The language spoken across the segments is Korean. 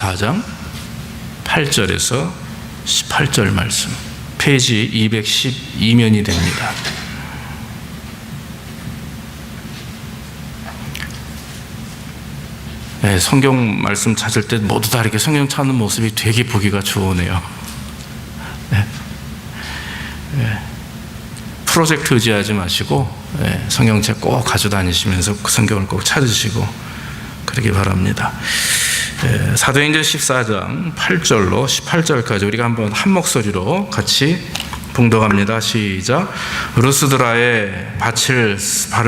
4장 8절에서 18절 말씀, 페이지 212면이 됩니다. 네, 성경 말씀 찾을 때 모두 다 이렇게 성경 찾는 모습이 되게 보기가 좋으네요. 네. 네. 프로젝트 의지하지 마시고 성경책 꼭 가져다니시면서 그 성경을 꼭 찾으시고 그러기 바랍니다. 사도행전 14장 8절로 18절까지 우리가 한번 한 목소리로 같이 봉독합니다. 시작. 루스드라에 발을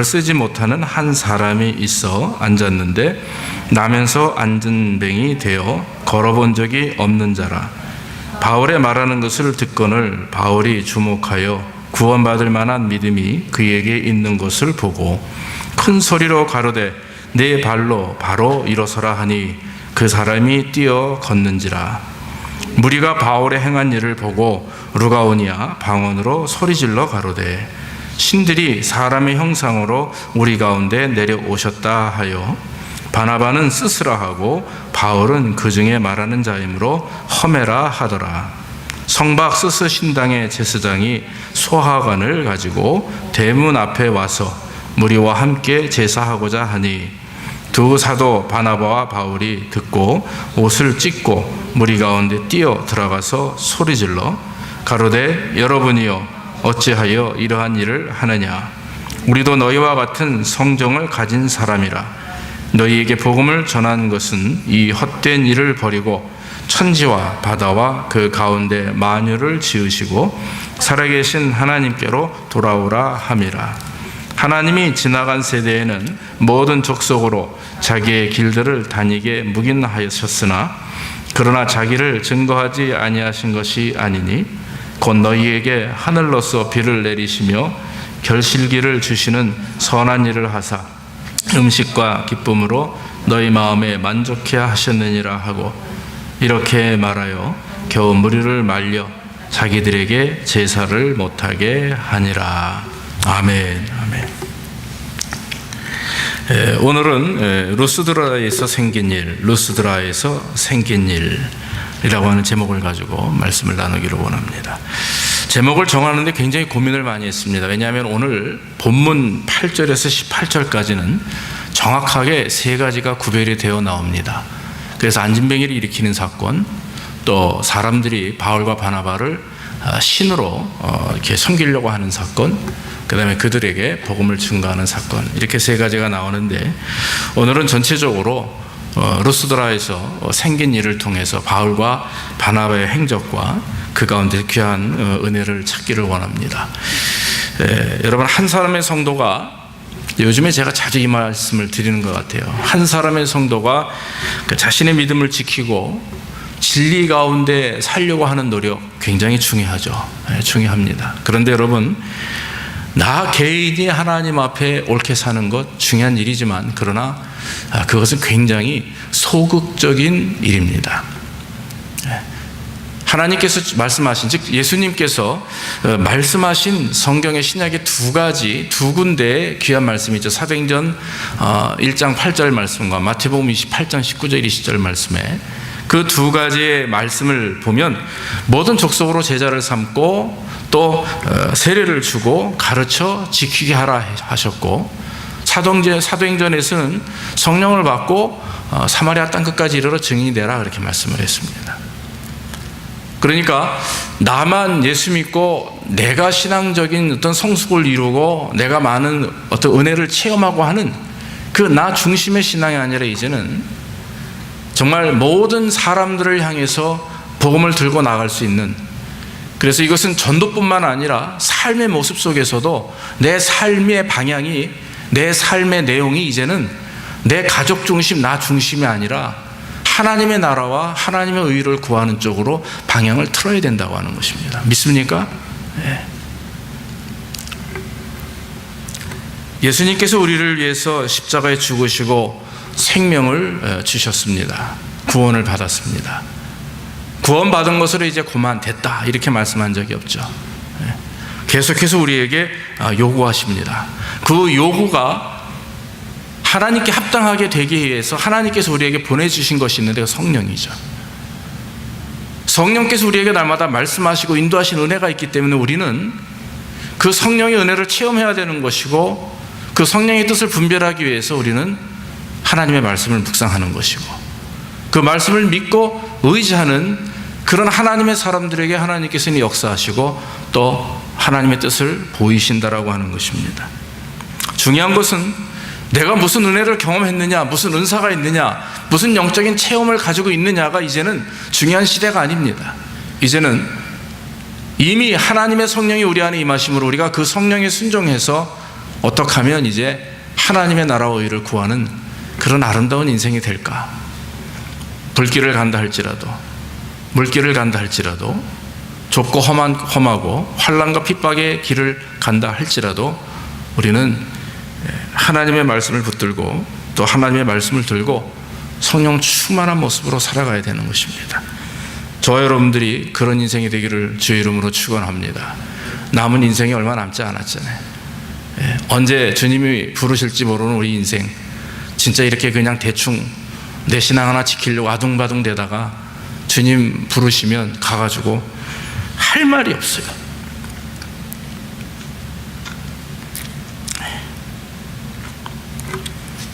쓰지 못하는 한 사람이 있어 앉았는데 나면서 앉은 뱅이 되어 걸어본 적이 없는 자라. 바울의 말하는 것을 듣거늘 바울이 주목하여 구원받을 만한 믿음이 그에게 있는 것을 보고 큰 소리로 가로되 내 발로 바로 일어서라 하니 그 사람이 뛰어 걷는지라. 무리가 바울의 행한 일을 보고 루가오니아 방언으로 소리질러 가로되 신들이 사람의 형상으로 우리 가운데 내려오셨다 하여 바나바는 스스라 하고 바울은 그 중에 말하는 자이므로 험해라 하더라. 성박 스스 신당의 제사장이 소화관을 가지고 대문 앞에 와서 무리와 함께 제사하고자 하니 두 사도 바나바와 바울이 듣고 옷을 찢고 무리 가운데 뛰어 들어가서 소리질러 가로되 여러분이여 어찌하여 이러한 일을 하느냐. 우리도 너희와 같은 성정을 가진 사람이라. 너희에게 복음을 전한 것은 이 헛된 일을 버리고 천지와 바다와 그 가운데 만유를 지으시고 살아계신 하나님께로 돌아오라 함이라. 하나님이 지나간 세대에는 모든 족속으로 자기의 길들을 다니게 묵인하셨으나 그러나 자기를 증거하지 아니하신 것이 아니니 곧 너희에게 하늘로서 비를 내리시며 결실기를 주시는 선한 일을 하사 음식과 기쁨으로 너희 마음에 만족해 하셨느니라 하고 이렇게 말하여 겨우 무리를 말려 자기들에게 제사를 못하게 하니라. 아멘. 아멘. 오늘은 루스드라에서 생긴 일, 루스드라에서 생긴 일이라고 하는 제목을 가지고 말씀을 나누기를 원합니다. 제목을 정하는데 굉장히 고민을 많이 했습니다. 왜냐하면 오늘 본문 8절에서 18절까지는 정확하게 세 가지가 구별이 되어 나옵니다. 그래서 안진뱅이를 일으키는 사건, 또 사람들이 바울과 바나바를 신으로 이렇게 섬기려고 하는 사건, 그 다음에 그들에게 복음을 증거하는 사건, 이렇게 세 가지가 나오는데 오늘은 전체적으로 루스드라에서 생긴 일을 통해서 바울과 바나바의 행적과 그 가운데 귀한 은혜를 찾기를 원합니다. 여러분, 한 사람의 성도가, 요즘에 제가 자주 이 말씀을 드리는 것 같아요. 한 사람의 성도가 자신의 믿음을 지키고 진리 가운데 살려고 하는 노력 굉장히 중요하죠. 중요합니다. 그런데 여러분, 나 개인이 하나님 앞에 옳게 사는 것 중요한 일이지만 그러나 그것은 굉장히 소극적인 일입니다. 하나님께서 말씀하신, 즉 예수님께서 말씀하신 성경의 신약의 두 군데의 귀한 말씀이 있죠. 사도행전 1장 8절 말씀과 마태복음 28장 19절 20절 말씀에 그 두 가지의 말씀을 보면 모든 족속으로 제자를 삼고 또 세례를 주고 가르쳐 지키게 하라 하셨고, 사도행전에서는 성령을 받고 사마리아 땅끝까지 이르러 증인이 되라 그렇게 말씀을 했습니다. 그러니까 나만 예수 믿고 내가 신앙적인 어떤 성숙을 이루고 내가 많은 어떤 은혜를 체험하고 하는 그 나 중심의 신앙이 아니라 이제는 정말 모든 사람들을 향해서 복음을 들고 나갈 수 있는, 그래서 이것은 전도뿐만 아니라 삶의 모습 속에서도 내 삶의 방향이, 내 삶의 내용이 이제는 내 가족 중심, 나 중심이 아니라 하나님의 나라와 하나님의 의를 구하는 쪽으로 방향을 틀어야 된다고 하는 것입니다. 믿습니까? 네. 예수님께서 우리를 위해서 십자가에 죽으시고 생명을 주셨습니다. 구원을 받았습니다. 구원받은 것으로 이제 그만 됐다 이렇게 말씀한 적이 없죠. 계속해서 우리에게 요구하십니다. 그 요구가 하나님께 합당하게 되기 위해서 하나님께서 우리에게 보내주신 것이 있는데 그 성령이죠. 성령께서 우리에게 날마다 말씀하시고 인도하신 은혜가 있기 때문에 우리는 그 성령의 은혜를 체험해야 되는 것이고, 그 성령의 뜻을 분별하기 위해서 우리는 하나님의 말씀을 묵상하는 것이고, 그 말씀을 믿고 의지하는 그런 하나님의 사람들에게 하나님께서는 역사하시고 또 하나님의 뜻을 보이신다라고 하는 것입니다. 중요한 것은 내가 무슨 은혜를 경험했느냐, 무슨 은사가 있느냐, 무슨 영적인 체험을 가지고 있느냐가 이제는 중요한 시대가 아닙니다. 이제는 이미 하나님의 성령이 우리 안에 임하심으로 우리가 그 성령에 순종해서 어떻게 하면 이제 하나님의 나라와 의를 구하는 그런 아름다운 인생이 될까. 불길을 간다 할지라도, 물길을 간다 할지라도, 좁고 험하고 환난과 핍박의 길을 간다 할지라도 우리는 하나님의 말씀을 붙들고 또 하나님의 말씀을 들고 성령 충만한 모습으로 살아가야 되는 것입니다. 저와 여러분들이 그런 인생이 되기를 주의 이름으로 축원합니다. 남은 인생이 얼마 남지 않았잖아요. 언제 주님이 부르실지 모르는 우리 인생, 진짜 이렇게 그냥 대충 내 신앙 하나 지키려고 아둥바둥 대다가 주님 부르시면 가가지고 할 말이 없어요.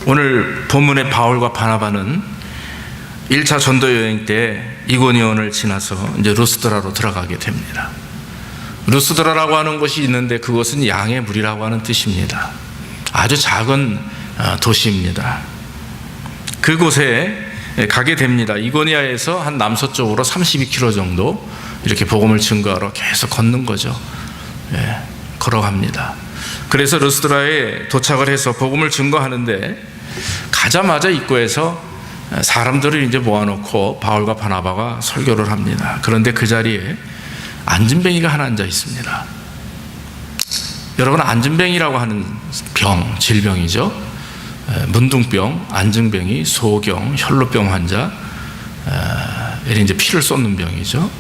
오늘 본문의 바울과 바나바는 1차 전도 여행 때 이고니온을 지나서 이제 루스드라로 들어가게 됩니다. 루스드라라고 하는 곳이 있는데 그것은 양의 물이라고 하는 뜻입니다. 아주 작은 도시입니다. 그곳에 가게 됩니다. 이고니아에서 한 남서쪽으로 32km 정도 이렇게 복음을 증거하러 계속 걷는 거죠. 걸어갑니다. 그래서 루스드라에 도착을 해서 복음을 증거하는데 가자마자 입구에서 사람들을 이제 모아놓고 바울과 바나바가 설교를 합니다. 그런데 그 자리에 안진뱅이가 하나 앉아 있습니다. 여러분, 안진뱅이라고 하는 병, 질병이죠. 문둥병, 안진뱅이, 소경, 혈루병 환자, 이제 피를 쏟는 병이죠.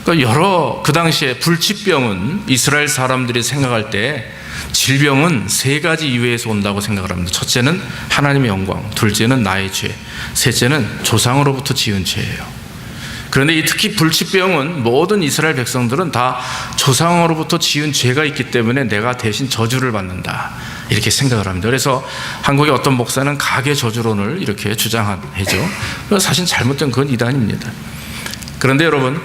그러니까 그 당시에 불치병은 이스라엘 사람들이 생각할 때 질병은 세 가지 이유에서 온다고 생각을 합니다. 첫째는 하나님의 영광, 둘째는 나의 죄, 셋째는 조상으로부터 지은 죄예요. 그런데 특히 불치병은 모든 이스라엘 백성들은 다 조상으로부터 지은 죄가 있기 때문에 내가 대신 저주를 받는다, 이렇게 생각을 합니다. 그래서 한국의 어떤 목사는 가계 저주론을 이렇게 주장하죠. 사실 잘못된 그건 이단입니다. 그런데 여러분,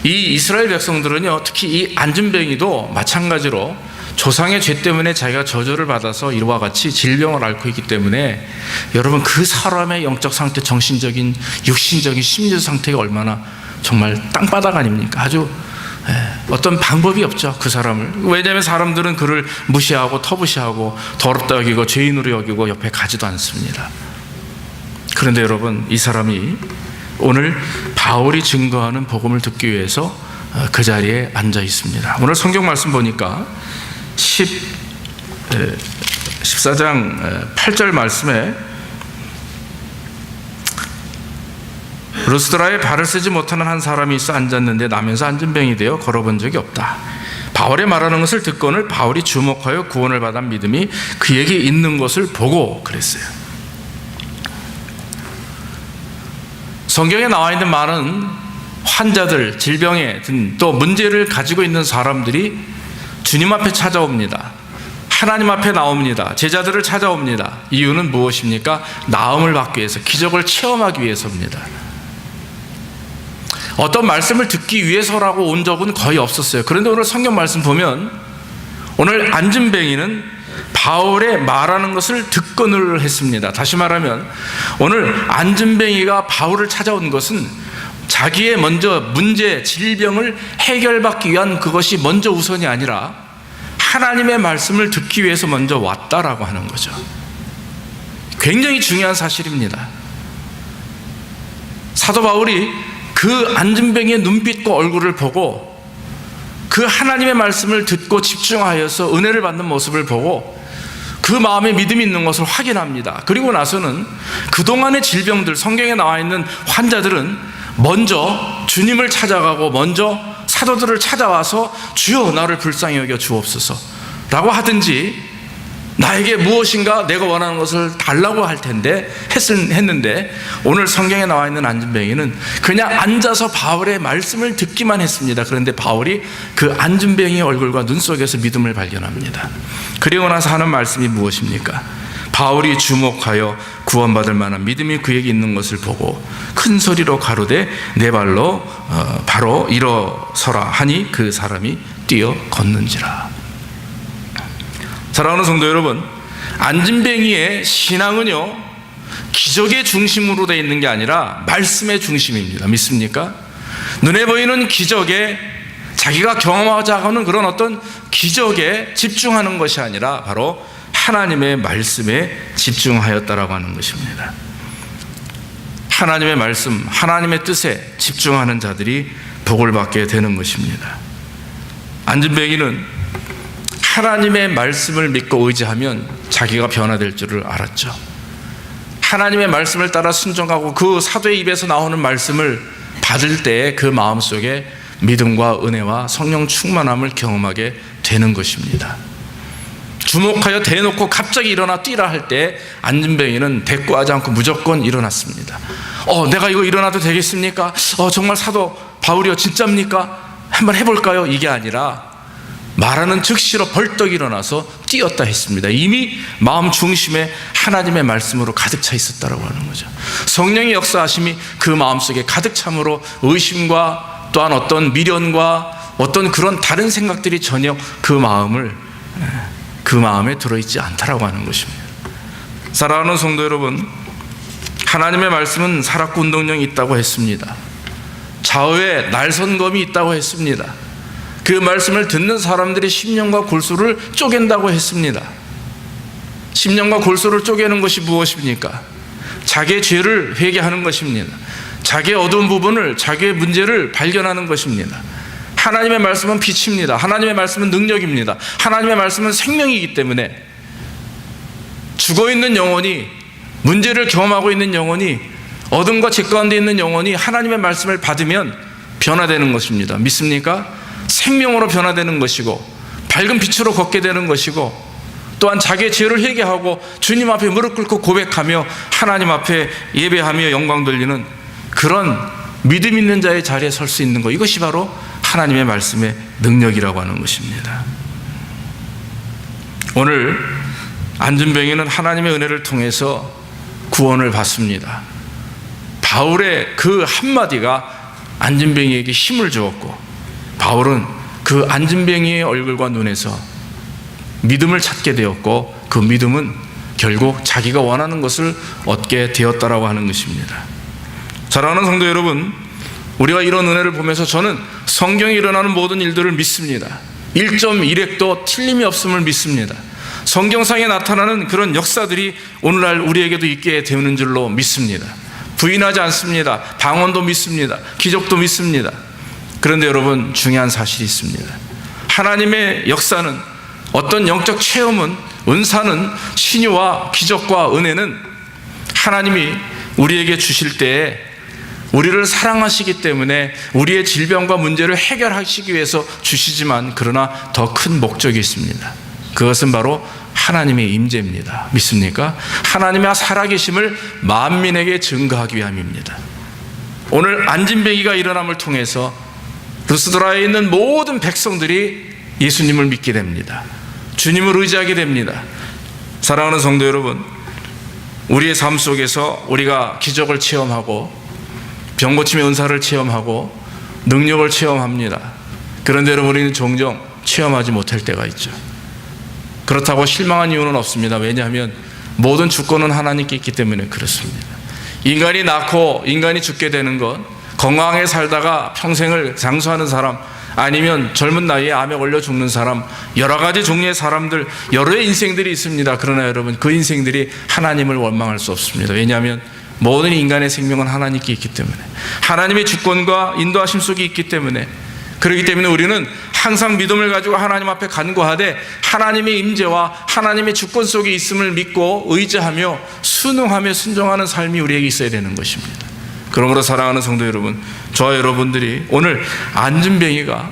이 이스라엘 백성들은요, 특히 이 안진뱅이도 마찬가지로 조상의 죄 때문에 자기가 저주를 받아서 이와 같이 질병을 앓고 있기 때문에 여러분, 그 사람의 영적 상태, 정신적인, 육신적인, 심리적 상태가 얼마나 정말 땅바닥 아닙니까? 아주 어떤 방법이 없죠, 그 사람을. 왜냐하면 사람들은 그를 무시하고 터부시하고 더럽다 여기고 죄인으로 여기고 옆에 가지도 않습니다. 그런데 여러분, 이 사람이 오늘 바울이 증거하는 복음을 듣기 위해서 그 자리에 앉아 있습니다. 오늘 성경 말씀 보니까 14장 8절 말씀에 루스드라에 발을 쓰지 못하는 한 사람이 있어 앉았는데 나면서 안진뱅이 되어 걸어본 적이 없다. 바울이 말하는 것을 듣고는 바울이 주목하여 구원을 받은 믿음이 그에게 있는 것을 보고 그랬어요. 성경에 나와 있는 많은 환자들, 질병에 든 또 문제를 가지고 있는 사람들이 주님 앞에 찾아옵니다. 하나님 앞에 나옵니다. 제자들을 찾아옵니다. 이유는 무엇입니까? 나음을 받기 위해서, 기적을 체험하기 위해서입니다. 어떤 말씀을 듣기 위해서라고 온 적은 거의 없었어요. 그런데 오늘 성경 말씀 보면 오늘 안진뱅이는 바울의 말하는 것을 듣고는 했습니다. 다시 말하면 오늘 안진뱅이가 바울을 찾아온 것은 자기의 먼저 문제, 질병을 해결받기 위한 그것이 먼저 우선이 아니라 하나님의 말씀을 듣기 위해서 먼저 왔다라고 하는 거죠. 굉장히 중요한 사실입니다. 사도 바울이 그 안진뱅이의 눈빛과 얼굴을 보고 그 하나님의 말씀을 듣고 집중하여서 은혜를 받는 모습을 보고 그 마음에 믿음이 있는 것을 확인합니다. 그리고 나서는 그동안의 질병들, 성경에 나와 있는 환자들은 먼저 주님을 찾아가고 먼저 사도들을 찾아와서 주여 나를 불쌍히 여겨 주옵소서 라고 하든지 나에게 무엇인가 내가 원하는 것을 달라고 할 텐데 했는데 오늘 성경에 나와 있는 안진뱅이는 그냥 앉아서 바울의 말씀을 듣기만 했습니다. 그런데 바울이 그 안진뱅이의 얼굴과 눈 속에서 믿음을 발견합니다. 그리고 나서 하는 말씀이 무엇입니까? 바울이 주목하여 구원받을 만한 믿음이 그에게 있는 것을 보고 큰 소리로 가로되 내 발로 바로 일어서라 하니 그 사람이 뛰어 걷는지라. 사랑하는 성도 여러분, 안진뱅이의 신앙은요 기적의 중심으로 되어 있는 게 아니라 말씀의 중심입니다. 믿습니까? 눈에 보이는 기적에 자기가 경험하자 하는 그런 어떤 기적에 집중하는 것이 아니라 바로 하나님의 말씀에 집중하였다라고 하는 것입니다. 하나님의 말씀, 하나님의 뜻에 집중하는 자들이 복을 받게 되는 것입니다. 안진뱅이는 하나님의 말씀을 믿고 의지하면 자기가 변화될 줄을 알았죠. 하나님의 말씀을 따라 순종하고 그 사도의 입에서 나오는 말씀을 받을 때에 그 마음속에 믿음과 은혜와 성령 충만함을 경험하게 되는 것입니다. 주목하여 대놓고 갑자기 일어나 뛰라 할 때 안진뱅이는 대꾸하지 않고 무조건 일어났습니다. 내가 이거 일어나도 되겠습니까? 정말 사도 바울이요 진짜입니까? 한번 해볼까요? 이게 아니라 말하는 즉시로 벌떡 일어나서 뛰었다 했습니다. 이미 마음 중심에 하나님의 말씀으로 가득 차 있었다라고 하는 거죠. 성령의 역사하심이 그 마음속에 가득 참으로 의심과 또한 어떤 미련과 어떤 그런 다른 생각들이 전혀 그 마음에 들어있지 않다라고 하는 것입니다. 사랑하는 성도 여러분, 하나님의 말씀은 사락구 운동령이 있다고 했습니다. 좌우에 날선검이 있다고 했습니다. 그 말씀을 듣는 사람들의 심령과 골수를 쪼갠다고 했습니다. 심령과 골수를 쪼개는 것이 무엇입니까? 자기의 죄를 회개하는 것입니다. 자기의 어두운 부분을, 자기의 문제를 발견하는 것입니다. 하나님의 말씀은 빛입니다. 하나님의 말씀은 능력입니다. 하나님의 말씀은 생명이기 때문에 죽어있는 영혼이, 문제를 경험하고 있는 영혼이, 어둠과 죄 가운데 있는 영혼이 하나님의 말씀을 받으면 변화되는 것입니다. 믿습니까? 생명으로 변화되는 것이고 밝은 빛으로 걷게 되는 것이고 또한 자기의 죄를 회개하고 주님 앞에 무릎 꿇고 고백하며 하나님 앞에 예배하며 영광 돌리는 그런 믿음 있는 자의 자리에 설 수 있는 것, 이것이 바로 하나님의 말씀의 능력이라고 하는 것입니다. 오늘 안진뱅이는 하나님의 은혜를 통해서 구원을 받습니다. 바울의 그 한마디가 안진뱅이에게 힘을 주었고 바울은 그 안진뱅이의 얼굴과 눈에서 믿음을 찾게 되었고 그 믿음은 결국 자기가 원하는 것을 얻게 되었다라고 하는 것입니다. 사랑하는 성도 여러분, 우리가 이런 은혜를 보면서 저는 성경에 일어나는 모든 일들을 믿습니다. 1.1획도 틀림이 없음을 믿습니다. 성경상에 나타나는 그런 역사들이 오늘날 우리에게도 있게 되는 줄로 믿습니다. 부인하지 않습니다. 방언도 믿습니다. 기적도 믿습니다. 그런데 여러분, 중요한 사실이 있습니다. 하나님의 역사는, 어떤 영적 체험은, 은사는, 신유와 기적과 은혜는 하나님이 우리에게 주실 때에 우리를 사랑하시기 때문에 우리의 질병과 문제를 해결하시기 위해서 주시지만 그러나 더 큰 목적이 있습니다. 그것은 바로 하나님의 임재입니다. 믿습니까? 하나님의 살아계심을 만민에게 증거하기 위함입니다. 오늘 안진뱅이가 일어남을 통해서 루스드라에 있는 모든 백성들이 예수님을 믿게 됩니다. 주님을 의지하게 됩니다. 사랑하는 성도 여러분, 우리의 삶 속에서 우리가 기적을 체험하고 병고침의 은사를 체험하고 능력을 체험합니다. 그런데 여러분, 우리는 종종 체험하지 못할 때가 있죠. 그렇다고 실망한 이유는 없습니다. 왜냐하면 모든 주권은 하나님께 있기 때문에 그렇습니다. 인간이 낳고 인간이 죽게 되는 것, 건강하게 살다가 평생을 장수하는 사람, 아니면 젊은 나이에 암에 걸려 죽는 사람, 여러 가지 종류의 사람들, 여러의 인생들이 있습니다. 그러나 여러분, 그 인생들이 하나님을 원망할 수 없습니다. 왜냐하면 모든 인간의 생명은 하나님께 있기 때문에, 하나님의 주권과 인도하심 속에 있기 때문에, 그렇기 때문에 우리는 항상 믿음을 가지고 하나님 앞에 간구하되 하나님의 임재와 하나님의 주권 속에 있음을 믿고 의지하며 순응하며 순종하는 삶이 우리에게 있어야 되는 것입니다. 그러므로 사랑하는 성도 여러분, 저와 여러분들이 오늘 안진뱅이가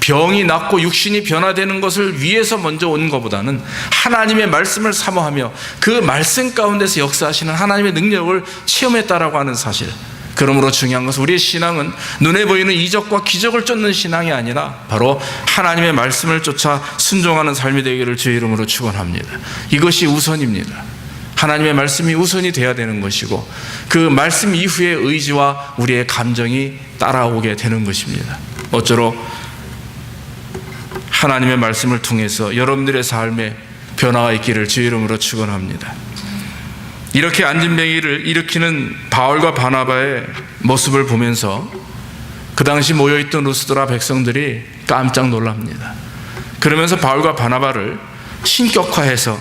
병이 낫고 육신이 변화되는 것을 위해서 먼저 온 것보다는 하나님의 말씀을 사모하며 그 말씀 가운데서 역사하시는 하나님의 능력을 체험했다라고 하는 사실. 그러므로 중요한 것은 우리의 신앙은 눈에 보이는 이적과 기적을 쫓는 신앙이 아니라 바로 하나님의 말씀을 쫓아 순종하는 삶이 되기를 주의 이름으로 축원합니다. 이것이 우선입니다. 하나님의 말씀이 우선이 되어야 되는 것이고 그 말씀 이후의 의지와 우리의 감정이 따라오게 되는 것입니다. 어쩌록 하나님의 말씀을 통해서 여러분들의 삶에 변화가 있기를 주의 이름으로 축원합니다. 이렇게 안진뱅이를 일으키는 바울과 바나바의 모습을 보면서 그 당시 모여있던 루스드라 백성들이 깜짝 놀랍니다. 그러면서 바울과 바나바를 신격화해서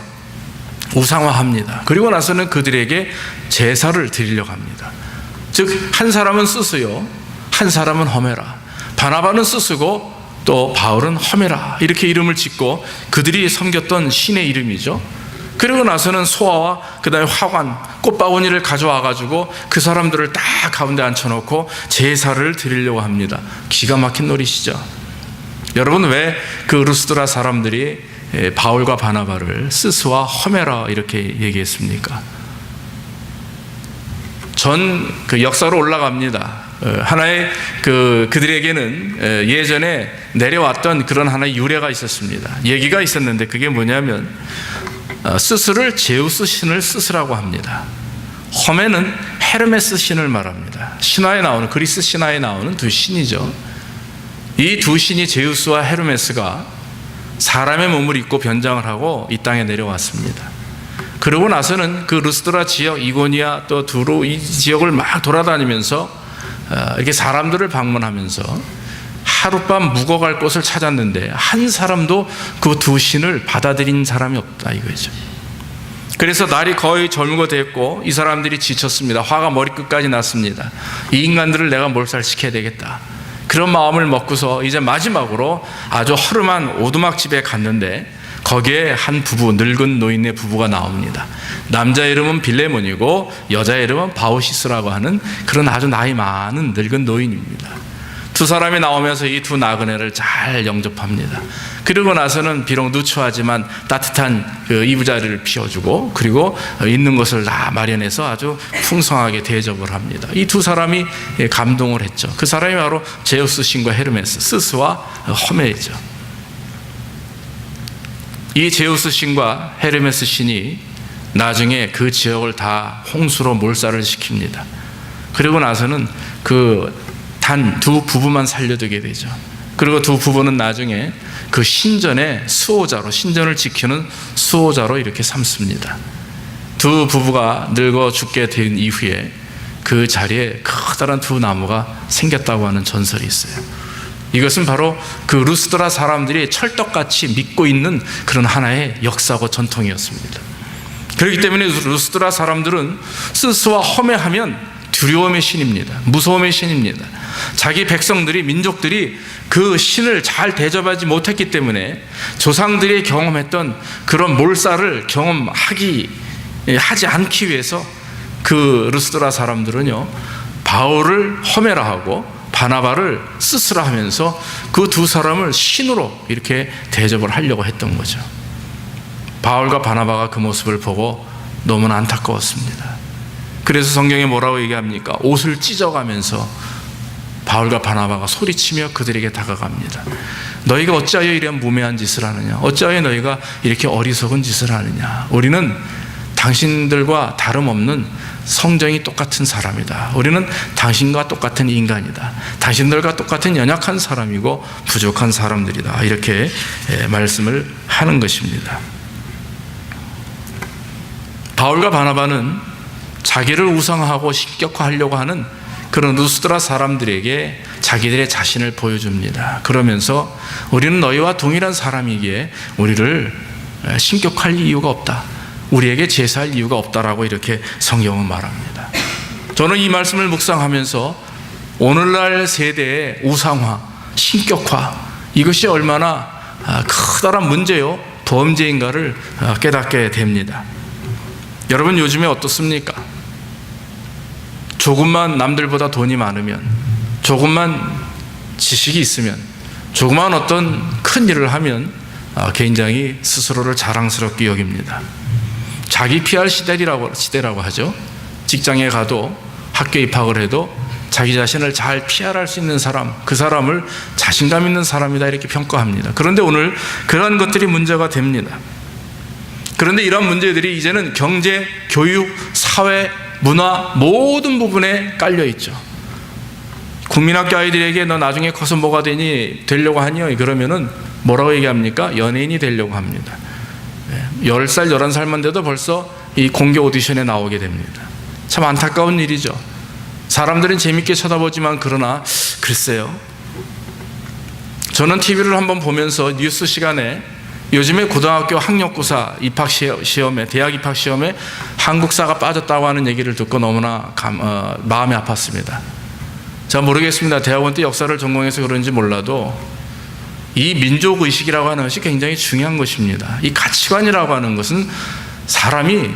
우상화합니다. 그리고 나서는 그들에게 제사를 드리려고 합니다. 즉 한 사람은 스스요, 한 사람은 허메라. 바나바는 스스고 또 바울은 허메라, 이렇게 이름을 짓고 그들이 섬겼던 신의 이름이죠. 그리고 나서는 소화와 그 다음에 화관, 꽃바구니를 가져와 가지고 그 사람들을 딱 가운데 앉혀놓고 제사를 드리려고 합니다. 기가 막힌 노릇이죠. 여러분, 왜 그 루스드라 사람들이 바울과 바나바를 스스와 허메라 이렇게 얘기했습니까? 전 그 역사로 올라갑니다. 하나의 그들에게는 예전에 내려왔던 그런 하나의 유래가 있었습니다. 얘기가 있었는데 그게 뭐냐면 스스를 제우스 신을 스스라고 합니다. 허메는 헤르메스 신을 말합니다. 신화에 나오는, 그리스 신화에 나오는 두 신이죠. 이 두 신이 제우스와 헤르메스가 사람의 몸을 입고 변장을 하고 이 땅에 내려왔습니다. 그러고 나서는 그 루스드라 지역, 이고니아 또 두로 이 지역을 막 돌아다니면서 이렇게 사람들을 방문하면서 하룻밤 묵어갈 곳을 찾았는데 한 사람도 그 두 신을 받아들인 사람이 없다 이거죠. 그래서 날이 거의 저물고 됐고 이 사람들이 지쳤습니다. 화가 머리끝까지 났습니다. 이 인간들을 내가 몰살시켜야 되겠다. 그런 마음을 먹고서 이제 마지막으로 아주 허름한 오두막집에 갔는데 거기에 한 부부, 늙은 노인의 부부가 나옵니다. 남자 이름은 빌레몬이고 여자 이름은 바우시스라고 하는 그런 아주 나이 많은 늙은 노인입니다. 두 사람이 나오면서 이 두 나그네를 잘 영접합니다. 그리고 나서는 비록 누추하지만 따뜻한 그 이부자리를 피워주고 그리고 있는 것을 다 마련해서 아주 풍성하게 대접을 합니다. 이 두 사람이 감동을 했죠. 그 사람이 바로 제우스 신과 헤르메스, 스스와 허메이죠. 이 제우스 신과 헤르메스 신이 나중에 그 지역을 다 홍수로 몰살을 시킵니다. 그리고 나서는 단 두 부부만 살려두게 되죠. 그리고 두 부부는 나중에 그 신전의 수호자로, 신전을 지키는 수호자로 이렇게 삼습니다. 두 부부가 늙어 죽게 된 이후에 그 자리에 커다란 두 나무가 생겼다고 하는 전설이 있어요. 이것은 바로 그 루스드라 사람들이 철떡같이 믿고 있는 그런 하나의 역사고 전통이었습니다. 그렇기 때문에 루스드라 사람들은 스스와 허메하면 두려움의 신입니다. 무서움의 신입니다. 자기 백성들이, 민족들이 그 신을 잘 대접하지 못했기 때문에 조상들이 경험했던 그런 몰살을 하지 않기 위해서 그 루스드라 사람들은요, 바울을 허메라 하고 바나바를 스스라 하면서 그 두 사람을 신으로 이렇게 대접을 하려고 했던 거죠. 바울과 바나바가 그 모습을 보고 너무나 안타까웠습니다. 그래서 성경에 뭐라고 얘기합니까? 옷을 찢어가면서 바울과 바나바가 소리치며 그들에게 다가갑니다. 너희가 어찌하여 이런 무매한 짓을 하느냐? 어찌하여 너희가 이렇게 어리석은 짓을 하느냐? 우리는 당신들과 다름없는 성정이 똑같은 사람이다. 우리는 당신과 똑같은 인간이다. 당신들과 똑같은 연약한 사람이고 부족한 사람들이다. 이렇게 말씀을 하는 것입니다. 바울과 바나바는 자기를 우상화하고 신격화하려고 하는 그런 루스드라 사람들에게 자기들의 자신을 보여줍니다. 그러면서 우리는 너희와 동일한 사람이기에 우리를 신격할 이유가 없다. 우리에게 제사할 이유가 없다라고 이렇게 성경은 말합니다. 저는 이 말씀을 묵상하면서 오늘날 세대의 우상화, 신격화, 이것이 얼마나 커다란 문제요, 범죄인가를 깨닫게 됩니다. 여러분, 요즘에 어떻습니까? 조금만 남들보다 돈이 많으면, 조금만 지식이 있으면, 조그마한 어떤 큰 일을 하면 굉장히 스스로를 자랑스럽게 여깁니다. 자기 PR 시대라고 하죠. 직장에 가도 학교 입학을 해도 자기 자신을 잘 PR할 수 있는 사람, 그 사람을 자신감 있는 사람이다 이렇게 평가합니다. 그런데 오늘 그런 것들이 문제가 됩니다. 그런데 이런 문제들이 이제는 경제, 교육, 사회, 문화 모든 부분에 깔려 있죠. 국민학교 아이들에게 너 나중에 커서 뭐가 되려고 하니? 그러면은 뭐라고 얘기합니까? 연예인이 되려고 합니다. 10살, 11살만 돼도 벌써 이 공개 오디션에 나오게 됩니다. 참 안타까운 일이죠. 사람들은 재밌게 쳐다보지만 그러나 글쎄요. 저는 TV를 한번 보면서 뉴스 시간에 요즘에 고등학교 학력고사 입학시험에, 대학 입학시험에 한국사가 빠졌다고 하는 얘기를 듣고 너무나 마음이 아팠습니다. 제가 모르겠습니다. 대학원 때 역사를 전공해서 그런지 몰라도 이 민족의식이라고 하는 것이 굉장히 중요한 것입니다. 이 가치관이라고 하는 것은 사람이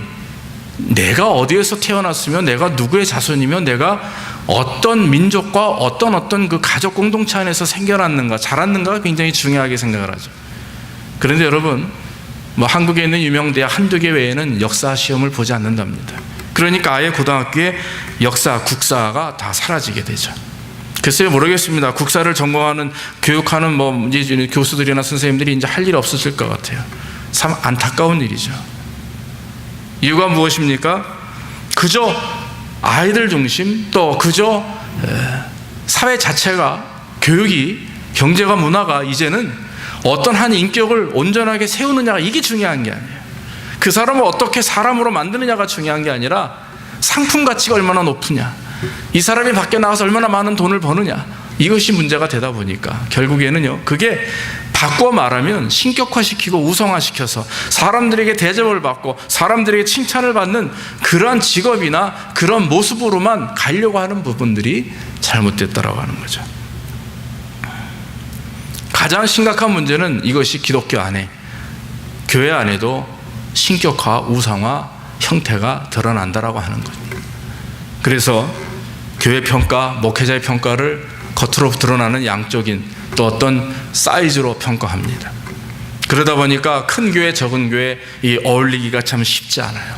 내가 어디에서 태어났으며 내가 누구의 자손이며 내가 어떤 민족과 어떤 그 가족 공동체 안에서 생겨났는가 자랐는가가 굉장히 중요하게 생각을 하죠. 그런데 여러분 한국에 있는 유명 대학 한두 개 외에는 역사 시험을 보지 않는답니다. 그러니까 아예 고등학교에 역사, 국사가 다 사라지게 되죠. 글쎄요, 모르겠습니다. 국사를 전공하는 교육하는 이제 교수들이나 선생님들이 이제 할 일 없으실 것 같아요. 참 안타까운 일이죠. 이유가 무엇입니까? 그저 아이들 중심, 또 그저 사회 자체가, 교육이, 경제가, 문화가 이제는 어떤 한 인격을 온전하게 세우느냐가 이게 중요한 게 아니에요. 그 사람을 어떻게 사람으로 만드느냐가 중요한 게 아니라 상품 가치가 얼마나 높으냐, 이 사람이 밖에 나가서 얼마나 많은 돈을 버느냐, 이것이 문제가 되다 보니까 결국에는요, 그게 바꿔 말하면 신격화시키고 우성화시켜서 사람들에게 대접을 받고 사람들에게 칭찬을 받는 그러한 직업이나 그런 모습으로만 가려고 하는 부분들이 잘못됐다라고 하는 거죠. 가장 심각한 문제는 이것이 기독교 안에, 교회 안에도 신격화, 우상화 형태가 드러난다라고 하는 거죠. 그래서 교회 평가, 목회자의 평가를 겉으로 드러나는 양적인 또 어떤 사이즈로 평가합니다. 그러다 보니까 큰 교회, 적은 교회 이 어울리기가 참 쉽지 않아요.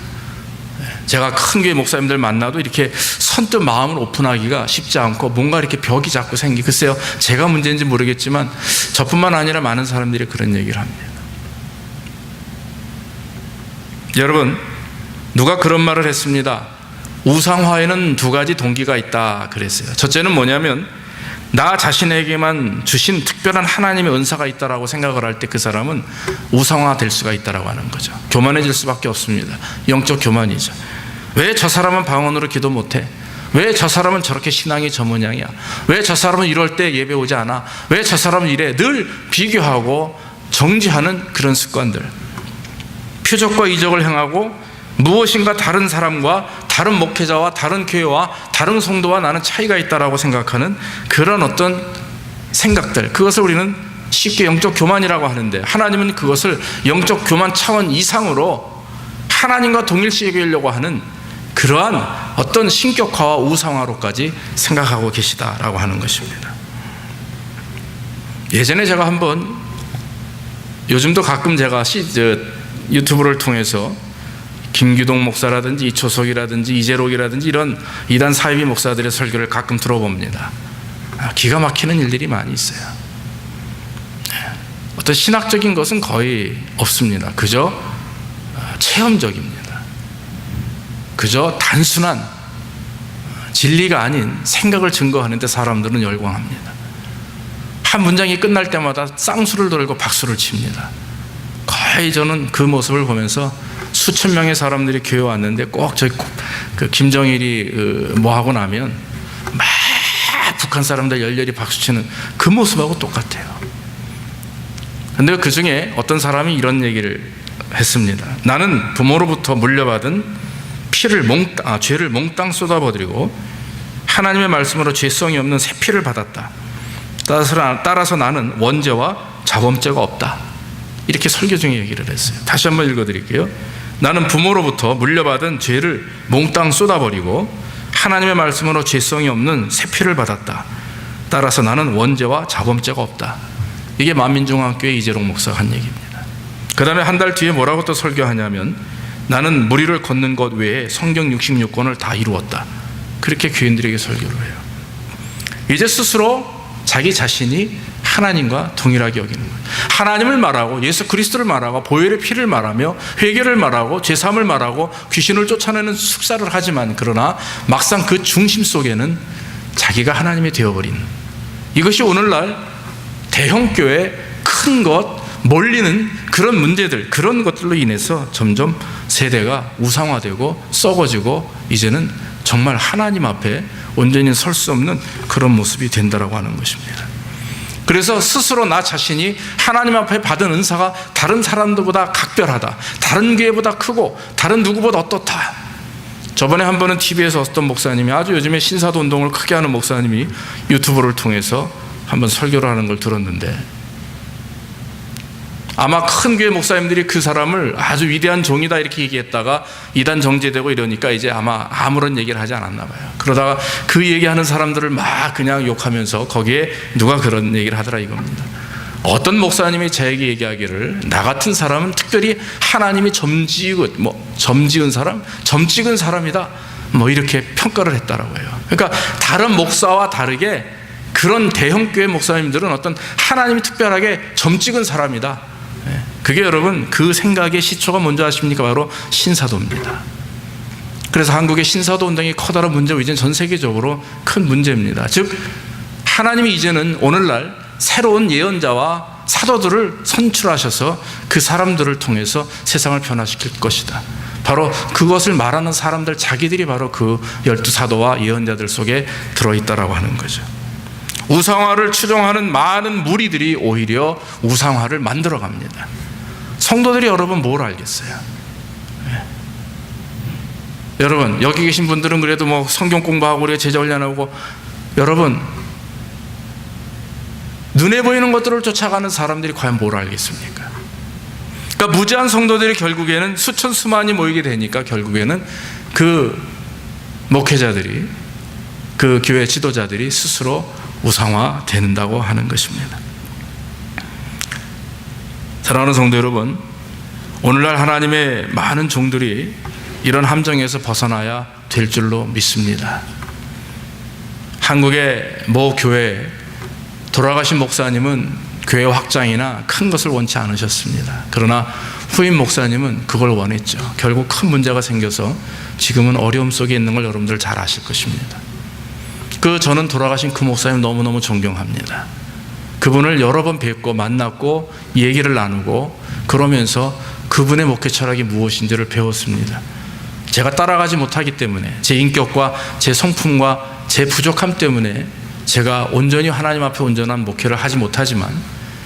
제가 큰 교회 목사님들 만나도 이렇게 선뜻 마음을 오픈하기가 쉽지 않고 뭔가 이렇게 벽이 자꾸 글쎄요, 제가 문제인지 모르겠지만 저뿐만 아니라 많은 사람들이 그런 얘기를 합니다. 여러분, 누가 그런 말을 했습니다. 우상화에는 두 가지 동기가 있다 그랬어요. 첫째는 뭐냐면 나 자신에게만 주신 특별한 하나님의 은사가 있다라고 생각을 할 때 그 사람은 우상화될 수가 있다라고 하는 거죠. 교만해질 수밖에 없습니다. 영적 교만이죠. 왜 저 사람은 방언으로 기도 못해? 왜 저 사람은 저렇게 신앙이 저 모양이야? 왜 저 사람은 이럴 때 예배 오지 않아? 왜 저 사람은 이래? 늘 비교하고 정죄하는 그런 습관들, 표적과 이적을 행하고 무엇인가 다른 사람과 다른 목회자와 다른 교회와 다른 성도와 나는 차이가 있다라고 생각하는 그런 어떤 생각들, 그것을 우리는 쉽게 영적 교만이라고 하는데 하나님은 그것을 영적 교만 차원 이상으로 하나님과 동일시 여기려고 하는 그러한 어떤 신격화와 우상화로까지 생각하고 계시다라고 하는 것입니다. 예전에 제가 한번, 요즘도 가끔 제가 유튜브를 통해서 김규동 목사라든지 이초석이라든지 이재록이라든지 이런 이단 사이비 목사들의 설교를 가끔 들어봅니다. 기가 막히는 일들이 많이 있어요. 어떤 신학적인 것은 거의 없습니다. 그저 체험적입니다. 그저 단순한 진리가 아닌 생각을 증거하는데 사람들은 열광합니다. 한 문장이 끝날 때마다 쌍수를 돌고 박수를 칩니다. 거의 저는 그 모습을 보면서 수천 명의 사람들이 교회 왔는데 꼭 그 김정일이 뭐 하고 나면 막 북한 사람들 열렬히 박수치는 그 모습하고 똑같아요. 근데 그 중에 어떤 사람이 이런 얘기를 했습니다. 나는 부모로부터 물려받은 죄를 몽땅 쏟아버리고 하나님의 말씀으로 죄성이 없는 새 피를 받았다. 따라서 나는 원죄와 자범죄가 없다. 이렇게 설교 중에 얘기를 했어요. 다시 한번 읽어드릴게요. 나는 부모로부터 물려받은 죄를 몽땅 쏟아버리고 하나님의 말씀으로 죄성이 없는 새 피를 받았다. 따라서 나는 원죄와 자범죄가 없다. 이게 만민중앙교회 이재롱 목사가 한 얘기입니다. 그 다음에 한 달 뒤에 뭐라고 또 설교하냐면, 나는 무리를 걷는 것 외에 성경 66권을 다 이루었다. 그렇게 교인들에게 설교를 해요. 이제 스스로 자기 자신이 하나님과 동일하게 여기는 거예요. 하나님을 말하고 예수 그리스도를 말하고 보혈의 피를 말하며 회개를 말하고 죄사함을 말하고 귀신을 쫓아내는 숙사를 하지만, 그러나 막상 그 중심 속에는 자기가 하나님이 되어버린, 이것이 오늘날 대형교회 큰 것, 몰리는 그런 문제들, 그런 것들로 인해서 점점 세대가 우상화되고 썩어지고 이제는 정말 하나님 앞에 온전히 설 수 없는 그런 모습이 된다라고 하는 것입니다. 그래서 스스로 나 자신이 하나님 앞에 받은 은사가 다른 사람들보다 각별하다, 다른 교회보다 크고 다른 누구보다 어떻다. 저번에 한 번은 TV에서 어떤 목사님이, 아주 요즘에 신사도 운동을 크게 하는 목사님이 유튜브를 통해서 한번 설교를 하는 걸 들었는데, 아마 큰 교회 목사님들이 그 사람을 아주 위대한 종이다 이렇게 얘기했다가 이단 정제되고 이러니까 이제 아마 아무런 얘기를 하지 않았나 봐요. 그러다가 그 얘기하는 사람들을 막 그냥 욕하면서 거기에 누가 그런 얘기를 하더라 이겁니다. 어떤 목사님이 저에게 얘기하기를, 나 같은 사람은 특별히 하나님이 점찍은 사람이다, 이렇게 평가를 했다라고 해요. 그러니까 다른 목사와 다르게 그런 대형교회 목사님들은 어떤 하나님이 특별하게 점찍은 사람이다. 그게 여러분, 그 생각의 시초가 뭔지 아십니까? 바로 신사도입니다. 그래서 한국의 신사도 운동이 커다란 문제고 이제는 전 세계적으로 큰 문제입니다. 즉 하나님이 이제는 오늘날 새로운 예언자와 사도들을 선출하셔서 그 사람들을 통해서 세상을 변화시킬 것이다. 바로 그것을 말하는 사람들 자기들이 바로 그 12사도와 예언자들 속에 들어있다라고 하는 거죠. 우상화를 추종하는 많은 무리들이 오히려 우상화를 만들어 갑니다. 성도들이 여러분 뭘 알겠어요? 여러분 여기 계신 분들은 그래도 성경 공부하고 우리가 제자 훈련하고, 여러분 눈에 보이는 것들을 쫓아가는 사람들이 과연 뭘 알겠습니까? 그러니까 무지한 성도들이 결국에는 수천 수만이 모이게 되니까 결국에는 그 목회자들이, 그 교회 지도자들이 스스로 우상화 된다고 하는 것입니다. 사랑하는 성도 여러분, 오늘날 하나님의 많은 종들이 이런 함정에서 벗어나야 될 줄로 믿습니다. 한국의 모 교회 돌아가신 목사님은 교회 확장이나 큰 것을 원치 않으셨습니다. 그러나 후임 목사님은 그걸 원했죠. 결국 큰 문제가 생겨서 지금은 어려움 속에 있는 걸 여러분들 잘 아실 것입니다. 저는 돌아가신 그 목사님 너무너무 존경합니다. 그분을 여러 번 뵙고 만났고 얘기를 나누고 그러면서 그분의 목회 철학이 무엇인지를 배웠습니다. 제가 따라가지 못하기 때문에, 제 인격과 제 성품과 제 부족함 때문에 제가 온전히 하나님 앞에 온전한 목회를 하지 못하지만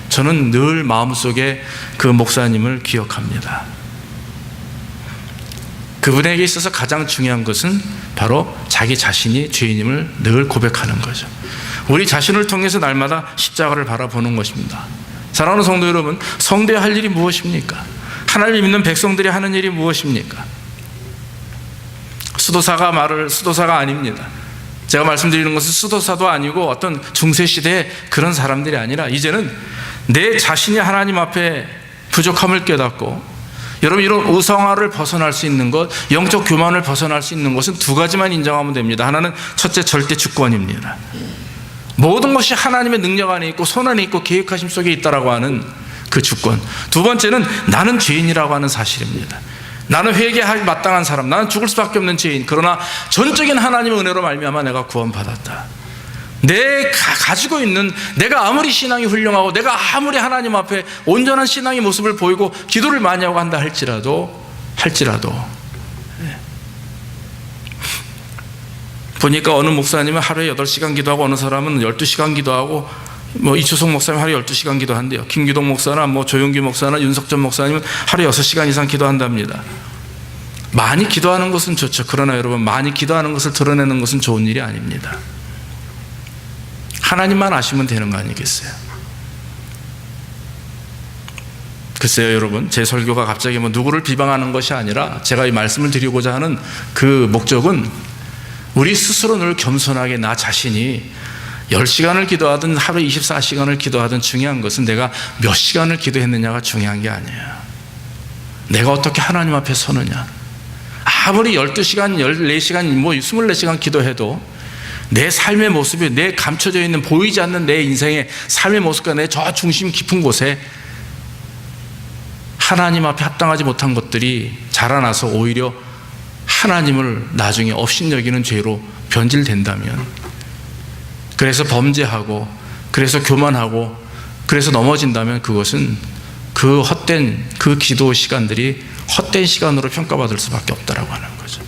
저는 늘 마음속에 그 목사님을 기억합니다. 그분에게 있어서 가장 중요한 것은 바로 자기 자신이 죄인임을 늘 고백하는 거죠. 우리 자신을 통해서 날마다 십자가를 바라보는 것입니다. 사랑하는 성도 여러분, 성도의 할 일이 무엇입니까? 하나님을 믿는 백성들이 하는 일이 무엇입니까? 수도사가 아닙니다. 제가 말씀드리는 것은 수도사도 아니고 어떤 중세시대의 그런 사람들이 아니라 이제는 내 자신이 하나님 앞에 부족함을 깨닫고, 여러분 이런 우상화를 벗어날 수 있는 것, 영적 교만을 벗어날 수 있는 것은 두 가지만 인정하면 됩니다. 하나는 첫째 절대 주권입니다. 모든 것이 하나님의 능력 안에 있고 손 안에 있고 계획하심 속에 있다라고 하는 그 주권. 두 번째는 나는 죄인이라고 하는 사실입니다. 나는 회개할 마땅한 사람, 나는 죽을 수밖에 없는 죄인. 그러나 전적인 하나님의 은혜로 말미암아 내가 구원받았다. 내가 가지고 있는, 내가 아무리 신앙이 훌륭하고 내가 아무리 하나님 앞에 온전한 신앙의 모습을 보이고 기도를 많이 하고 한다 할지라도 보니까 어느 목사님은 하루에 8시간 기도하고 어느 사람은 12시간 기도하고, 이초석 목사님 하루에 12시간 기도한대요. 김기동 목사나 조용기 목사나 윤석전 목사님은 하루에 6시간 이상 기도한답니다. 많이 기도하는 것은 좋죠. 그러나 여러분, 많이 기도하는 것을 드러내는 것은 좋은 일이 아닙니다. 하나님만 아시면 되는 거 아니겠어요? 글쎄요 여러분, 제 설교가 갑자기 누구를 비방하는 것이 아니라 제가 이 말씀을 드리고자 하는 그 목적은 우리 스스로 늘 겸손하게 나 자신이 10시간을 기도하든 하루 24시간을 기도하든 중요한 것은 내가 몇 시간을 기도했느냐가 중요한 게 아니에요. 내가 어떻게 하나님 앞에 서느냐. 아무리 12시간, 14시간, 24시간 기도해도 내 삶의 모습이, 내 감춰져 있는 보이지 않는 내 인생의 삶의 모습과 내 저 중심 깊은 곳에 하나님 앞에 합당하지 못한 것들이 자라나서 오히려 하나님을 나중에 업신여기는 죄로 변질된다면, 그래서 범죄하고 그래서 교만하고 그래서 넘어진다면 그것은 그 헛된 그 기도 시간들이 헛된 시간으로 평가받을 수밖에 없다라고 하는 거죠.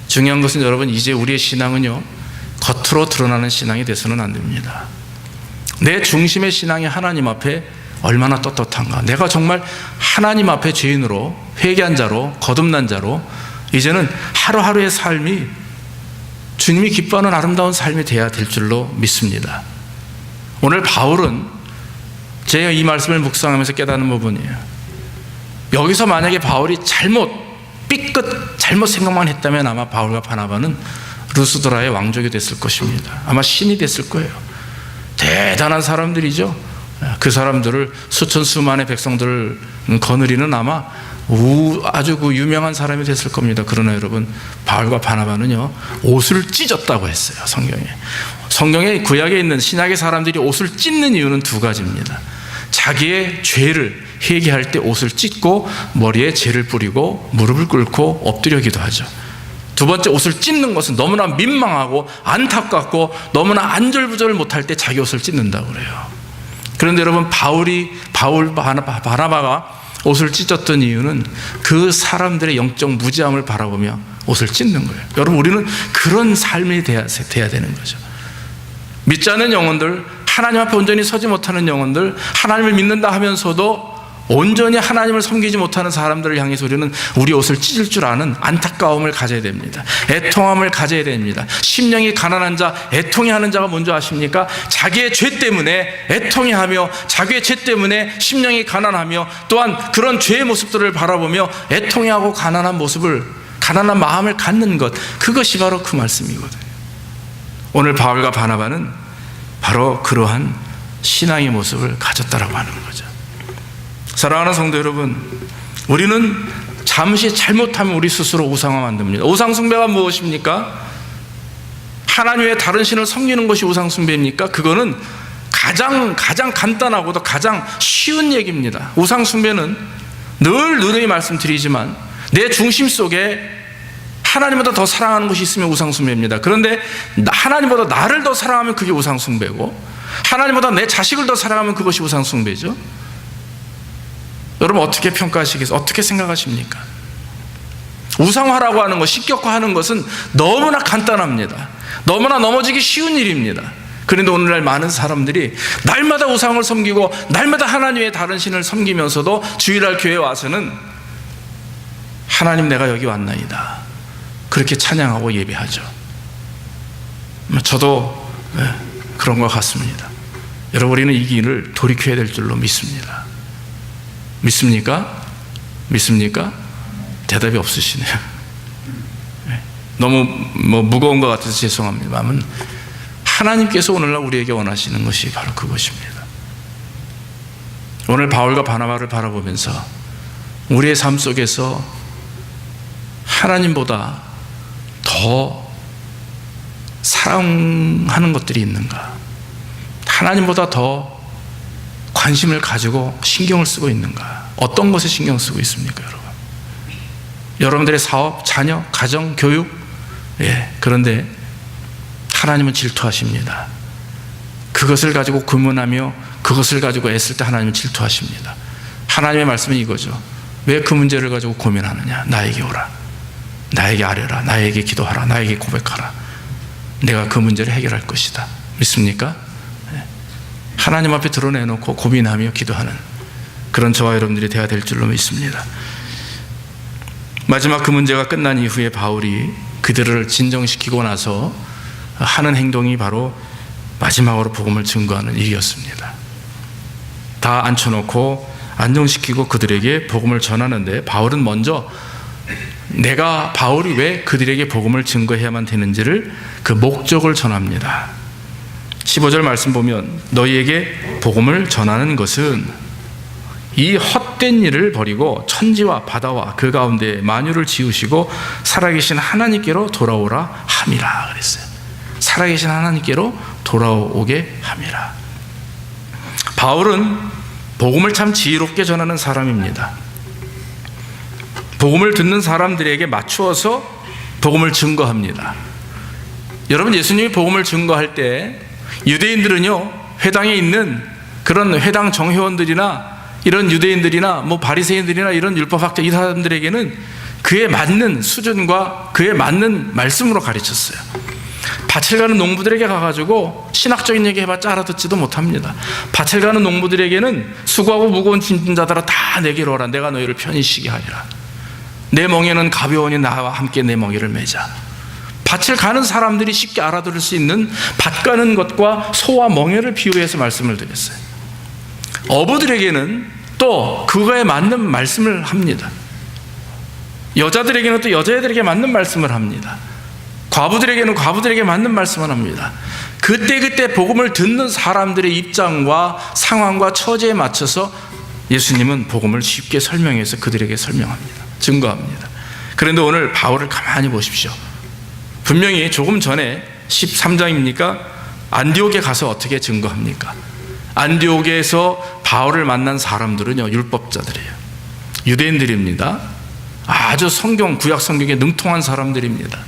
중요한 것은 여러분, 이제 우리의 신앙은요, 겉으로 드러나는 신앙이 돼서는 안 됩니다. 내 중심의 신앙이 하나님 앞에 얼마나 떳떳한가. 내가 정말 하나님 앞에 죄인으로, 회개한 자로, 거듭난 자로 이제는 하루하루의 삶이 주님이 기뻐하는 아름다운 삶이 돼야 될 줄로 믿습니다. 오늘 바울은 제가 이 말씀을 묵상하면서 깨닫는 부분이에요. 여기서 만약에 바울이 삐끗 잘못 생각만 했다면 아마 바울과 바나바는 루스드라의 왕족이 됐을 것입니다. 아마 신이 됐을 거예요. 대단한 사람들이죠. 그 사람들을 수천수만의 백성들을 거느리는 아마 아주 그 유명한 사람이 됐을 겁니다. 그러나 여러분, 바울과 바나바는요, 옷을 찢었다고 했어요. 성경에 구약에 있는 신약의 사람들이 옷을 찢는 이유는 두 가지입니다. 자기의 죄를 회개할 때 옷을 찢고 머리에 재를 뿌리고 무릎을 꿇고 엎드려 기도하죠. 두 번째, 옷을 찢는 것은 너무나 민망하고 안타깝고 너무나 안절부절 못할 때 자기 옷을 찢는다고 그래요. 그런데 여러분, 바나바가 옷을 찢었던 이유는 그 사람들의 영적 무지함을 바라보며 옷을 찢는 거예요. 여러분, 우리는 그런 삶이 돼야 되는 거죠. 믿지 않는 영혼들, 하나님 앞에 온전히 서지 못하는 영혼들, 하나님을 믿는다 하면서도 온전히 하나님을 섬기지 못하는 사람들을 향해서 우리는 우리 옷을 찢을 줄 아는 안타까움을 가져야 됩니다. 애통함을 가져야 됩니다. 심령이 가난한 자, 애통해하는 자가 뭔지 아십니까? 자기의 죄 때문에 애통해하며 자기의 죄 때문에 심령이 가난하며 또한 그런 죄의 모습들을 바라보며 애통해하고 가난한 마음을 갖는 것, 그것이 바로 그 말씀이거든요. 오늘 바울과 바나바는 바로 그러한 신앙의 모습을 가졌다라고 하는 거죠. 사랑하는 성도 여러분, 우리는 잠시 잘못하면 우리 스스로 우상화 만듭니다. 우상숭배가 무엇입니까? 하나님 외에 다른 신을 섬기는 것이 우상숭배입니까? 그거는 가장 간단하고도 가장 쉬운 얘기입니다. 우상숭배는 늘 누누이 말씀드리지만 내 중심 속에 하나님보다 더 사랑하는 것이 있으면 우상숭배입니다. 그런데 하나님보다 나를 더 사랑하면 그게 우상숭배고, 하나님보다 내 자식을 더 사랑하면 그것이 우상숭배죠. 여러분, 어떻게 평가하시겠어요? 어떻게 생각하십니까? 우상화라고 하는 것, 식격화하는 것은 너무나 간단합니다. 너무나 넘어지기 쉬운 일입니다. 그런데 오늘날 많은 사람들이 날마다 우상을 섬기고 날마다 하나님 외에 다른 신을 섬기면서도 주일날 교회에 와서는 하나님, 내가 여기 왔나이다, 그렇게 찬양하고 예배하죠. 저도 그런 것 같습니다. 여러분, 우리는 이 길을 돌이켜야 될 줄로 믿습니다. 믿습니까? 믿습니까? 대답이 없으시네요. 너무 무거운 것 같아서 죄송합니다만, 하나님께서 오늘날 우리에게 원하시는 것이 바로 그것입니다. 오늘 바울과 바나바를 바라보면서 우리의 삶 속에서 하나님보다 더 사랑하는 것들이 있는가? 하나님보다 더 관심을 가지고 신경을 쓰고 있는가? 어떤 것에 신경 쓰고 있습니까, 여러분? 여러분들의 사업, 자녀, 가정, 교육, 그런데 하나님은 질투하십니다. 그것을 가지고 고민하며 그것을 가지고 애쓸 때 하나님은 질투하십니다. 하나님의 말씀은 이거죠. 왜 그 문제를 가지고 고민하느냐? 나에게 오라, 나에게 아뢰라, 나에게 기도하라, 나에게 고백하라. 내가 그 문제를 해결할 것이다. 믿습니까? 하나님 앞에 드러내놓고 고민하며 기도하는 그런 저와 여러분들이 되어야 될 줄로 믿습니다. 마지막 그 문제가 끝난 이후에 바울이 그들을 진정시키고 나서 하는 행동이 바로 마지막으로 복음을 증거하는 일이었습니다. 다 앉혀놓고 안정시키고 그들에게 복음을 전하는데, 바울은 먼저 바울이 왜 그들에게 복음을 증거해야만 되는지를, 그 목적을 전합니다. 15절 말씀 보면 너희에게 복음을 전하는 것은 이 헛된 일을 버리고 천지와 바다와 그 가운데 만유를 지으시고 살아계신 하나님께로 돌아오라 함이라 그랬어요. 살아계신 하나님께로 돌아오게 함이라. 바울은 복음을 참 지혜롭게 전하는 사람입니다. 복음을 듣는 사람들에게 맞추어서 복음을 증거합니다. 여러분, 예수님이 복음을 증거할 때 유대인들은요, 회당에 있는 그런 회당 정회원들이나 이런 유대인들이나 바리새인들이나 이런 율법학자 이 사람들에게는 그에 맞는 수준과 그에 맞는 말씀으로 가르쳤어요. 밭을 가는 농부들에게 가가지고 신학적인 얘기 해봤자 알아듣지도 못합니다. 밭을 가는 농부들에게는 수고하고 무거운 짐진 자들아 다 내게로 오라. 내가 너희를 편히 쉬게 하리라. 내 멍에는 가벼우니 나와 함께 내 멍에를 매자. 밭을 가는 사람들이 쉽게 알아들을 수 있는 밭 가는 것과 소와 멍에를 비유해서 말씀을 드렸어요. 어부들에게는 또 그거에 맞는 말씀을 합니다. 여자들에게는 또 여자애들에게 맞는 말씀을 합니다. 과부들에게는 과부들에게 맞는 말씀을 합니다. 그때 복음을 듣는 사람들의 입장과 상황과 처지에 맞춰서 예수님은 복음을 쉽게 설명해서 그들에게 설명합니다. 증거합니다. 그런데 오늘 바울을 가만히 보십시오. 분명히 조금 전에 13장입니까? 안디옥에 가서 어떻게 증거합니까? 안디옥에서 바울을 만난 사람들은요, 율법자들이에요. 유대인들입니다. 아주 구약 성경에 능통한 사람들입니다.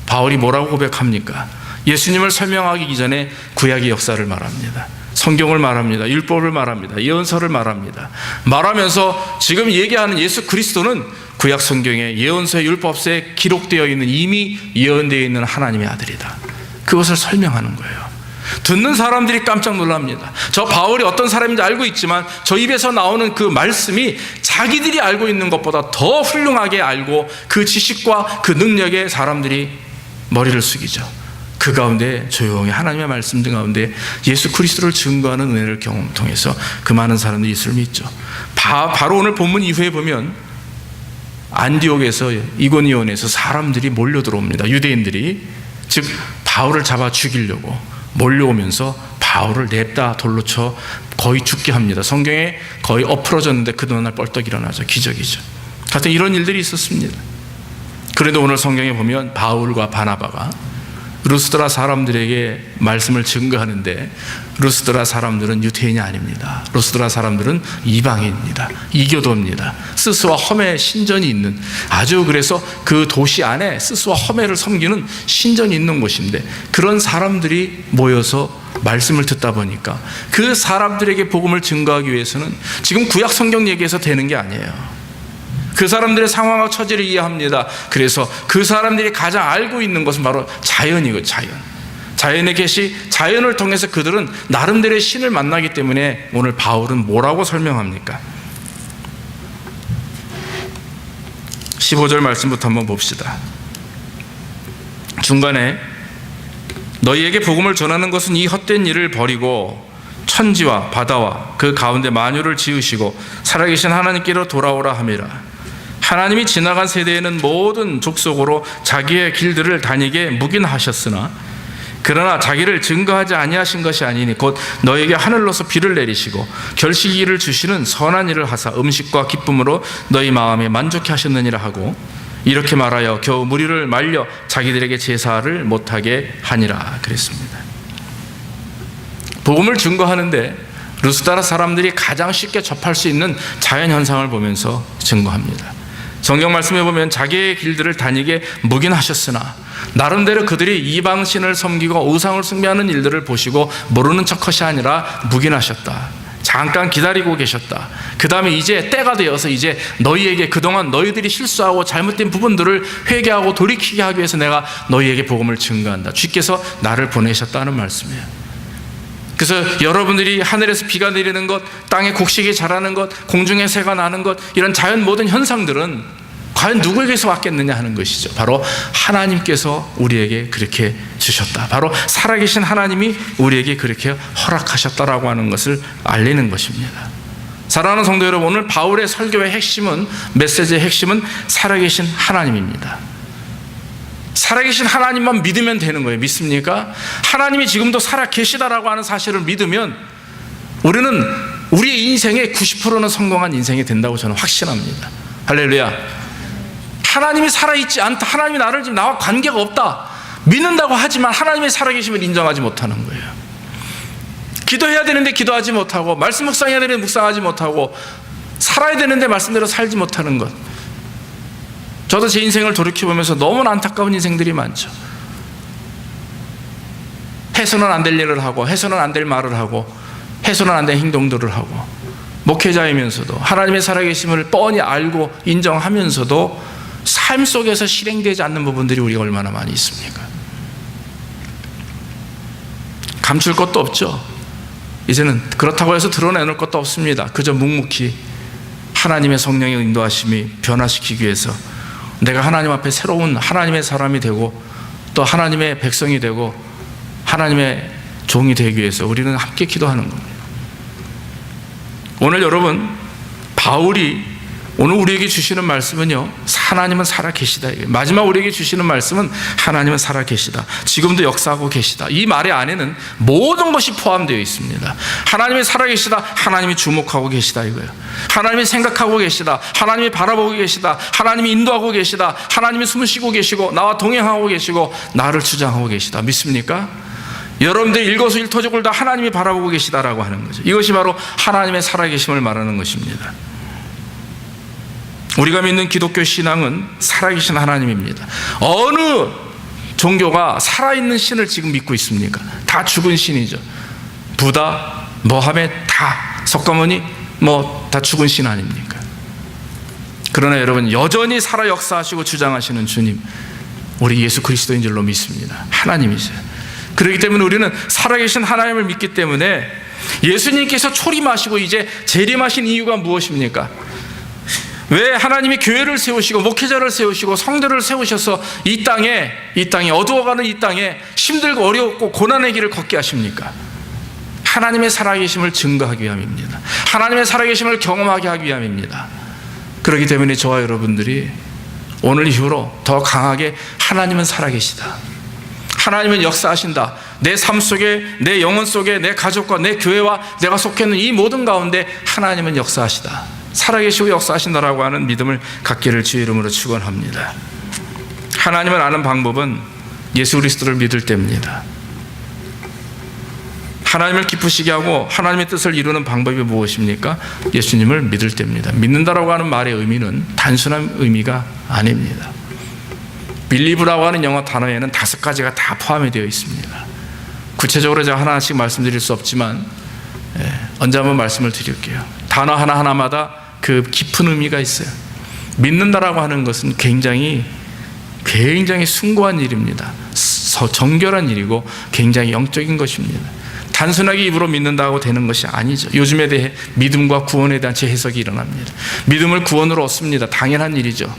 바울이 뭐라고 고백합니까? 예수님을 설명하기 이전에 구약의 역사를 말합니다. 성경을 말합니다. 율법을 말합니다. 예언서를 말합니다. 말하면서 지금 얘기하는 예수 그리스도는 구약 성경에 예언서에 율법서에 기록되어 있는, 이미 예언되어 있는 하나님의 아들이다. 그것을 설명하는 거예요. 듣는 사람들이 깜짝 놀랍니다. 저 바울이 어떤 사람인지 알고 있지만 저 입에서 나오는 그 말씀이 자기들이 알고 있는 것보다 더 훌륭하게 알고 그 지식과 그 능력에 사람들이 머리를 숙이죠. 그 가운데 조용히 하나님의 말씀 가운데 예수 그리스도를 증거하는 은혜를 통해서 그 많은 사람들이 예수를 믿죠. 바로 오늘 본문 이후에 보면 안디옥에서, 이고니온에서 사람들이 몰려 들어옵니다. 유대인들이, 즉 바울을 잡아 죽이려고 몰려오면서 바울을 냅다 돌로 쳐 거의 죽게 합니다. 성경에 거의 엎으러졌는데 그 다음날 뻘떡 일어나죠. 기적이죠. 하여튼 이런 일들이 있었습니다. 그래도 오늘 성경에 보면 바울과 바나바가 루스드라 사람들에게 말씀을 증거하는데, 루스드라 사람들은 유대인이 아닙니다. 루스드라 사람들은 이방인입니다. 이교도입니다. 스스와 험의 신전이 있는, 아주 그래서 그 도시 안에 스스와 험의를 섬기는 신전이 있는 곳인데, 그런 사람들이 모여서 말씀을 듣다 보니까 그 사람들에게 복음을 증거하기 위해서는 지금 구약 성경 얘기해서 되는 게 아니에요. 그 사람들의 상황과 처지를 이해합니다. 그래서 그 사람들이 가장 알고 있는 것은 바로 자연이고, 자연의 계시, 자연을 통해서 그들은 나름대로의 신을 만나기 때문에 오늘 바울은 뭐라고 설명합니까? 15절 말씀부터 한번 봅시다. 중간에 너희에게 복음을 전하는 것은 이 헛된 일을 버리고 천지와 바다와 그 가운데 만유를 지으시고 살아계신 하나님께로 돌아오라 함이라. 하나님이 지나간 세대에는 모든 족속으로 자기의 길들을 다니게 묵인하셨으나 그러나 자기를 증거하지 아니하신 것이 아니니 곧 너에게 하늘로서 비를 내리시고 결실기를 주시는 선한 일을 하사 음식과 기쁨으로 너희 마음에 만족해 하셨느니라 하고, 이렇게 말하여 겨우 무리를 말려 자기들에게 제사를 못하게 하니라 그랬습니다. 복음을 증거하는데 루스드라 사람들이 가장 쉽게 접할 수 있는 자연현상을 보면서 증거합니다. 성경 말씀에 보면 자기의 길들을 다니게 묵인하셨으나, 나름대로 그들이 이방신을 섬기고 우상을 숭배하는 일들을 보시고 모르는 척것이 아니라 묵인하셨다. 잠깐 기다리고 계셨다. 그 다음에 이제 때가 되어서 이제 너희에게 그동안 너희들이 실수하고 잘못된 부분들을 회개하고 돌이키게 하기 위해서 내가 너희에게 복음을 증거한다. 주께서 나를 보내셨다는 말씀이에요. 그래서 여러분들이 하늘에서 비가 내리는 것, 땅에 곡식이 자라는 것, 공중에 새가 나는 것, 이런 자연 모든 현상들은 과연 누구에게서 왔겠느냐 하는 것이죠. 바로 하나님께서 우리에게 그렇게 주셨다. 바로 살아계신 하나님이 우리에게 그렇게 허락하셨다라고 하는 것을 알리는 것입니다. 사랑하는 성도 여러분, 오늘 바울의 설교의 핵심은, 메시지의 핵심은 살아계신 하나님입니다. 살아계신 하나님만 믿으면 되는 거예요. 믿습니까? 하나님이 지금도 살아계시다라고 하는 사실을 믿으면 우리는 우리의 인생의 90%는 성공한 인생이 된다고 저는 확신합니다. 할렐루야. 하나님이 살아있지 않다, 하나님이 나를 지금 나와 관계가 없다 믿는다고 하지만 하나님의 살아계심을 인정하지 못하는 거예요. 기도해야 되는데 기도하지 못하고, 말씀 묵상해야 되는데 묵상하지 못하고, 살아야 되는데 말씀대로 살지 못하는 것. 저도 제 인생을 돌이켜보면서 너무나 안타까운 인생들이 많죠. 해서는 안 될 일을 하고, 해서는 안 될 말을 하고, 해서는 안 될 행동들을 하고, 목회자이면서도 하나님의 살아계심을 뻔히 알고 인정하면서도 삶 속에서 실행되지 않는 부분들이 우리가 얼마나 많이 있습니까? 감출 것도 없죠. 이제는 그렇다고 해서 드러내놓을 것도 없습니다. 그저 묵묵히 하나님의 성령의 인도하심이 변화시키기 위해서 내가 하나님 앞에 새로운 하나님의 사람이 되고 또 하나님의 백성이 되고 하나님의 종이 되기 위해서 우리는 함께 기도하는 겁니다. 오늘 여러분, 바울이 오늘 우리에게 주시는 말씀은요, 하나님은 살아계시다. 마지막 우리에게 주시는 말씀은 하나님은 살아계시다. 지금도 역사하고 계시다. 이 말의 안에는 모든 것이 포함되어 있습니다. 하나님이 살아계시다. 하나님이 주목하고 계시다 이거예요. 하나님이 생각하고 계시다. 하나님이 바라보고 계시다. 하나님이 인도하고 계시다. 하나님이 숨쉬고 계시고 나와 동행하고 계시고 나를 주장하고 계시다. 믿습니까? 여러분들 일거수일투족을 다 하나님이 바라보고 계시다라고 하는 거죠. 이것이 바로 하나님의 살아계심을 말하는 것입니다. 우리가 믿는 기독교 신앙은 살아계신 하나님입니다. 어느 종교가 살아있는 신을 지금 믿고 있습니까? 다 죽은 신이죠. 부다, 모하메 다 석가모니 다 죽은 신 아닙니까? 그러나 여러분, 여전히 살아 역사하시고 주장하시는 주님, 우리 예수 그리스도인 줄로 믿습니다. 하나님이세요. 그렇기 때문에 우리는 살아계신 하나님을 믿기 때문에 예수님께서 초림하시고 이제 재림하신 이유가 무엇입니까? 왜 하나님이 교회를 세우시고 목회자를 세우시고 성도를 세우셔서 이 땅에 어두워가는 이 땅에 힘들고 어렵고 고난의 길을 걷게 하십니까? 하나님의 살아계심을 증거하기 위함입니다. 하나님의 살아계심을 경험하게 하기 위함입니다. 그렇기 때문에 저와 여러분들이 오늘 이후로 더 강하게 하나님은 살아계시다, 하나님은 역사하신다, 내 삶 속에, 내 영혼 속에, 내 가족과 내 교회와 내가 속해 있는 이 모든 가운데 하나님은 역사하시다, 살아계시고 역사하신다라고 하는 믿음을 갖기를 주의 이름으로 축원합니다. 하나님을 아는 방법은 예수 그리스도를 믿을 때입니다. 하나님을 기쁘시게 하고 하나님의 뜻을 이루는 방법이 무엇입니까? 예수님을 믿을 때입니다. 믿는다라고 하는 말의 의미는 단순한 의미가 아닙니다. believe라고 하는 영어 단어에는 5가지가 다 포함이 되어 있습니다. 구체적으로 제가 하나씩 말씀드릴 수 없지만 언제 한번 말씀을 드릴게요. 단어 하나하나마다 그 깊은 의미가 있어요. 믿는다라고 하는 것은 굉장히 숭고한 일입니다. 정결한 일이고 굉장히 영적인 것입니다. 단순하게 입으로 믿는다고 되는 것이 아니죠. 요즘에 대해 믿음과 구원에 대한 재해석이 일어납니다. 믿음을 구원으로 얻습니다. 당연한 일이죠.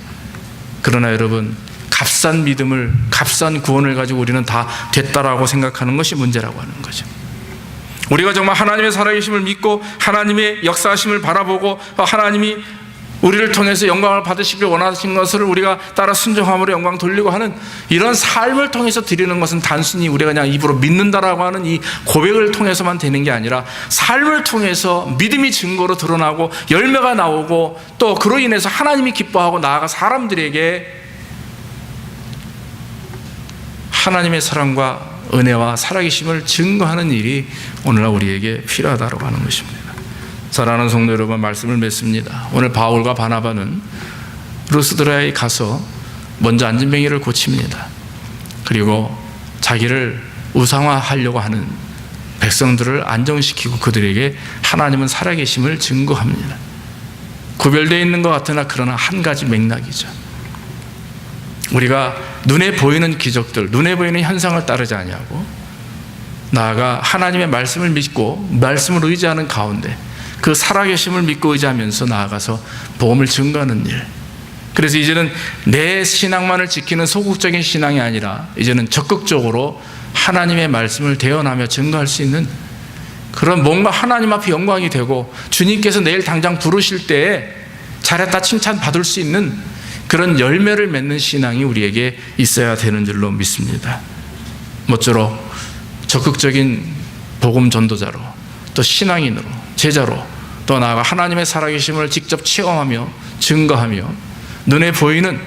그러나 여러분, 값싼 믿음을, 값싼 구원을 가지고 우리는 다 됐다라고 생각하는 것이 문제라고 하는 거죠. 우리가 정말 하나님의 살아계심을 믿고 하나님의 역사하심을 바라보고 하나님이 우리를 통해서 영광을 받으시길 원하신 것을 우리가 따라 순종함으로 영광 돌리고 하는 이런 삶을 통해서 드리는 것은 단순히 우리가 그냥 입으로 믿는다라고 하는 이 고백을 통해서만 되는 게 아니라 삶을 통해서 믿음이 증거로 드러나고 열매가 나오고 또 그로 인해서 하나님이 기뻐하고 나아가 사람들에게 하나님의 사랑과 은혜와 살아계심을 증거하는 일이 오늘날 우리에게 필요하다고 하는 것입니다. 사랑하는 성도 여러분, 말씀을 맺습니다. 오늘 바울과 바나바는 루스드라에 가서 먼저 안진뱅이를 고칩니다. 그리고 자기를 우상화하려고 하는 백성들을 안정시키고 그들에게 하나님은 살아계심을 증거합니다. 구별되어 있는 것 같으나 그러나 한 가지 맥락이죠. 우리가 눈에 보이는 기적들, 눈에 보이는 현상을 따르지 아니하고 나아가 하나님의 말씀을 믿고 말씀을 의지하는 가운데 그 살아계심을 믿고 의지하면서 나아가서 복음을 증거하는 일. 그래서 이제는 내 신앙만을 지키는 소극적인 신앙이 아니라 이제는 적극적으로 하나님의 말씀을 대언하며 증거할 수 있는 그런 뭔가 하나님 앞에 영광이 되고 주님께서 내일 당장 부르실 때에 잘했다 칭찬 받을 수 있는 그런 열매를 맺는 신앙이 우리에게 있어야 되는 줄로 믿습니다. 모쪼록 적극적인 복음 전도자로, 또 신앙인으로, 제자로, 또 나아가 하나님의 살아계심을 직접 체험하며 증거하며 눈에 보이는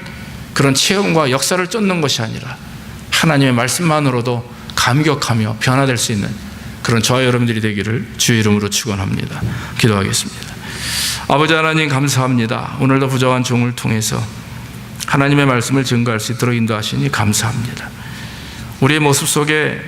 그런 체험과 역사를 쫓는 것이 아니라 하나님의 말씀만으로도 감격하며 변화될 수 있는 그런 저와 여러분들이 되기를 주의 이름으로 축원합니다. 기도하겠습니다. 아버지 하나님, 감사합니다. 오늘도 부족한 종을 통해서 하나님의 말씀을 증거할 수 있도록 인도하시니 감사합니다. 우리의 모습 속에